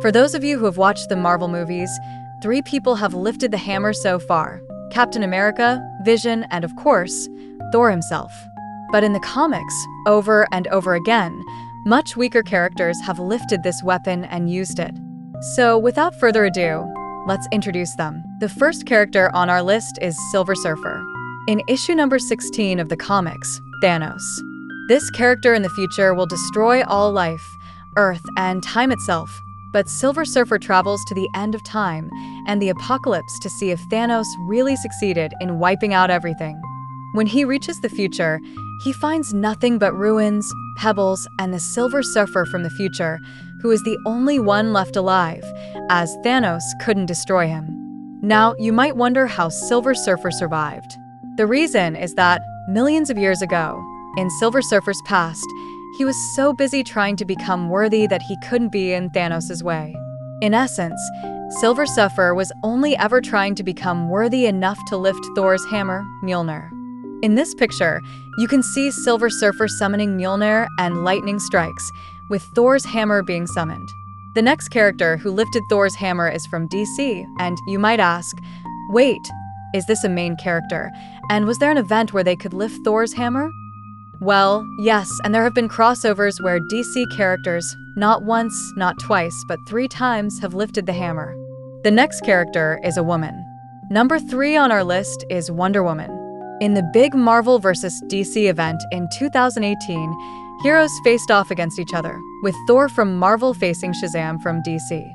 For those of you who have watched the Marvel movies, 3 people have lifted the hammer so far: Captain America, Vision, and of course, Thor himself. But in the comics, over and over again, much weaker characters have lifted this weapon and used it. So without further ado, let's introduce them. The first character on our list is Silver Surfer. In issue number 16 of the comics, Thanos. This character in the future will destroy all life, Earth, and time itself. But Silver Surfer travels to the end of time and the apocalypse to see if Thanos really succeeded in wiping out everything. When he reaches the future, he finds nothing but ruins, pebbles, and the Silver Surfer from the future, who is the only one left alive, as Thanos couldn't destroy him. Now, you might wonder how Silver Surfer survived. The reason is that millions of years ago, in Silver Surfer's past, he was so busy trying to become worthy that he couldn't be in Thanos' way. In essence, Silver Surfer was only ever trying to become worthy enough to lift Thor's hammer, Mjolnir. In this picture, you can see Silver Surfer summoning Mjolnir and lightning strikes, with Thor's hammer being summoned. The next character who lifted Thor's hammer is from DC, and you might ask, wait, is this a main character? And was there an event where they could lift Thor's hammer? Well, yes, and there have been crossovers where DC characters, not once, not twice, but 3 times have lifted the hammer. The next character is a woman. Number 3 on our list is Wonder Woman. In the big Marvel vs. DC event in 2018, heroes faced off against each other, with Thor from Marvel facing Shazam from DC.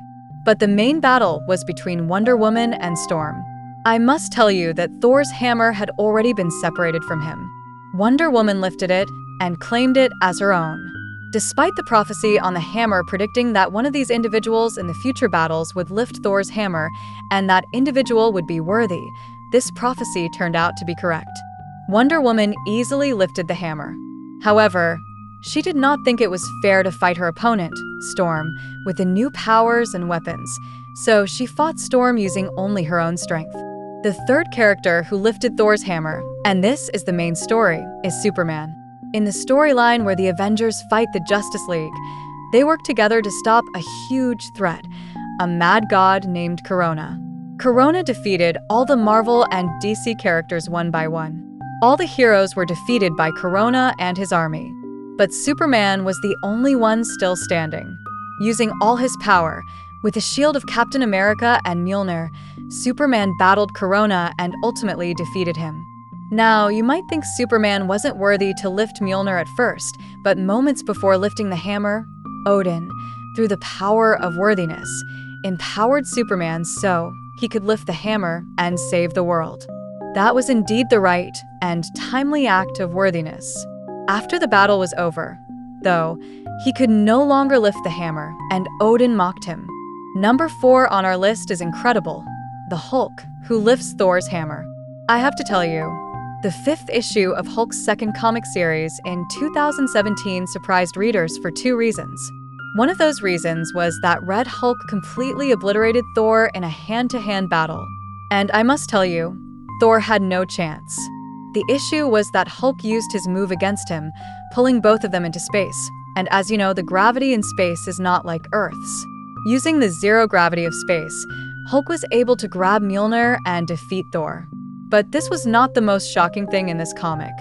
But the main battle was between Wonder Woman and Storm. I must tell you that Thor's hammer had already been separated from him. Wonder Woman lifted it and claimed it as her own. Despite the prophecy on the hammer predicting that one of these individuals in the future battles would lift Thor's hammer and that individual would be worthy, this prophecy turned out to be correct. Wonder Woman easily lifted the hammer. However, she did not think it was fair to fight her opponent, Storm, with the new powers and weapons, so she fought Storm using only her own strength. The third character who lifted Thor's hammer, and this is the main story, is Superman. In the storyline where the Avengers fight the Justice League, they work together to stop a huge threat, a mad god named Corona. Corona defeated all the Marvel and DC characters one by one. All the heroes were defeated by Corona and his army. But Superman was the only one still standing. Using all his power, with the shield of Captain America and Mjolnir, Superman battled Corona and ultimately defeated him. Now, you might think Superman wasn't worthy to lift Mjolnir at first, but moments before lifting the hammer, Odin, through the power of worthiness, empowered Superman so he could lift the hammer and save the world. That was indeed the right and timely act of worthiness. After the battle was over, though, he could no longer lift the hammer, and Odin mocked him. Number 4 on our list is incredible, the Hulk, who lifts Thor's hammer. I have to tell you, the 5th issue of Hulk's second comic series in 2017 surprised readers for 2 reasons. One of those reasons was that Red Hulk completely obliterated Thor in a hand-to-hand battle. And I must tell you, Thor had no chance. The issue was that Hulk used his move against him, pulling both of them into space. And as you know, the gravity in space is not like Earth's. Using the zero gravity of space, Hulk was able to grab Mjolnir and defeat Thor. But this was not the most shocking thing in this comic.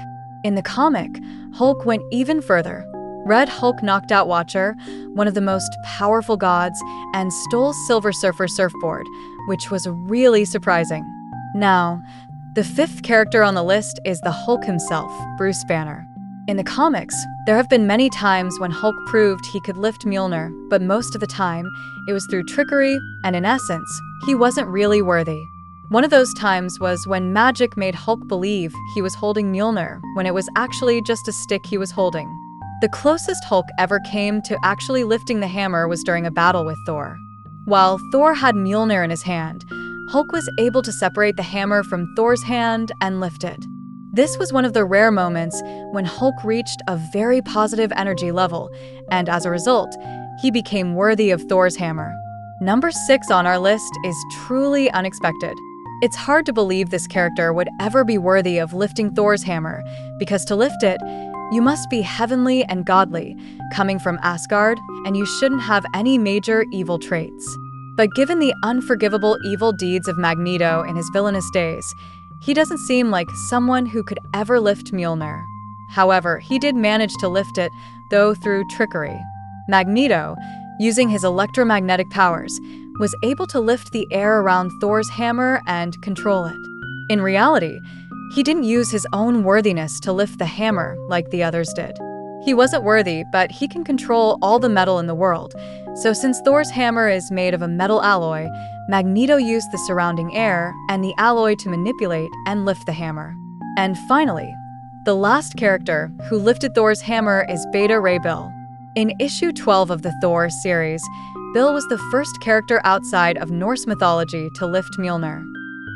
In the comic, Hulk went even further. Red Hulk knocked out Watcher, one of the most powerful gods, and stole Silver Surfer's surfboard, which was really surprising. Now, the 5th character on the list is the Hulk himself, Bruce Banner. In the comics, there have been many times when Hulk proved he could lift Mjolnir, but most of the time, it was through trickery, and in essence, he wasn't really worthy. One of those times was when magic made Hulk believe he was holding Mjolnir, when it was actually just a stick he was holding. The closest Hulk ever came to actually lifting the hammer was during a battle with Thor. While Thor had Mjolnir in his hand, Hulk was able to separate the hammer from Thor's hand and lift it. This was one of the rare moments when Hulk reached a very positive energy level, and as a result, he became worthy of Thor's hammer. Number 6 on our list is truly unexpected. It's hard to believe this character would ever be worthy of lifting Thor's hammer, because to lift it, You must be heavenly and godly, coming from Asgard, and you shouldn't have any major evil traits. But given the unforgivable evil deeds of Magneto in his villainous days, he doesn't seem like someone who could ever lift Mjolnir. However, he did manage to lift it, though through trickery. Magneto, using his electromagnetic powers, was able to lift the air around Thor's hammer and control it. In reality, he didn't use his own worthiness to lift the hammer like the others did. He wasn't worthy, but he can control all the metal in the world. So since Thor's hammer is made of a metal alloy, Magneto used the surrounding air and the alloy to manipulate and lift the hammer. And finally, the last character who lifted Thor's hammer is Beta Ray Bill. In issue 12 of the Thor series, Bill was the first character outside of Norse mythology to lift Mjolnir.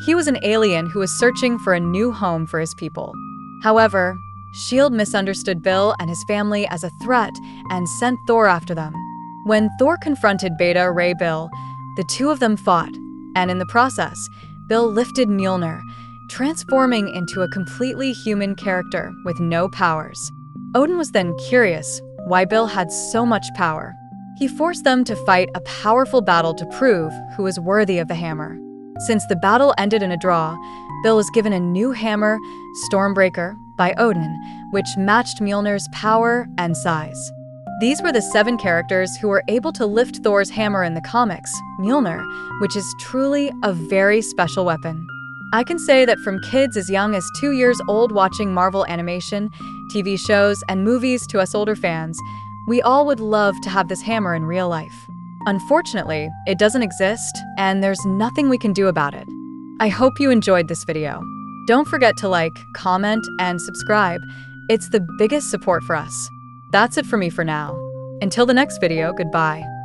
He was an alien who was searching for a new home for his people. However, S.H.I.E.L.D. misunderstood Bill and his family as a threat and sent Thor after them. When Thor confronted Beta Ray Bill, the two of them fought, and in the process, Bill lifted Mjolnir, transforming into a completely human character with no powers. Odin was then curious why Bill had so much power. He forced them to fight a powerful battle to prove who was worthy of the hammer. Since the battle ended in a draw, Bill was given a new hammer, Stormbreaker, by Odin, which matched Mjolnir's power and size. These were the 7 characters who were able to lift Thor's hammer in the comics, Mjolnir, which is truly a very special weapon. I can say that from kids as young as 2 years old watching Marvel animation, TV shows, and movies to us older fans, we all would love to have this hammer in real life. Unfortunately, it doesn't exist, and there's nothing we can do about it. I hope you enjoyed this video. Don't forget to like, comment, and subscribe. It's the biggest support for us. That's it for me for now. Until the next video, goodbye.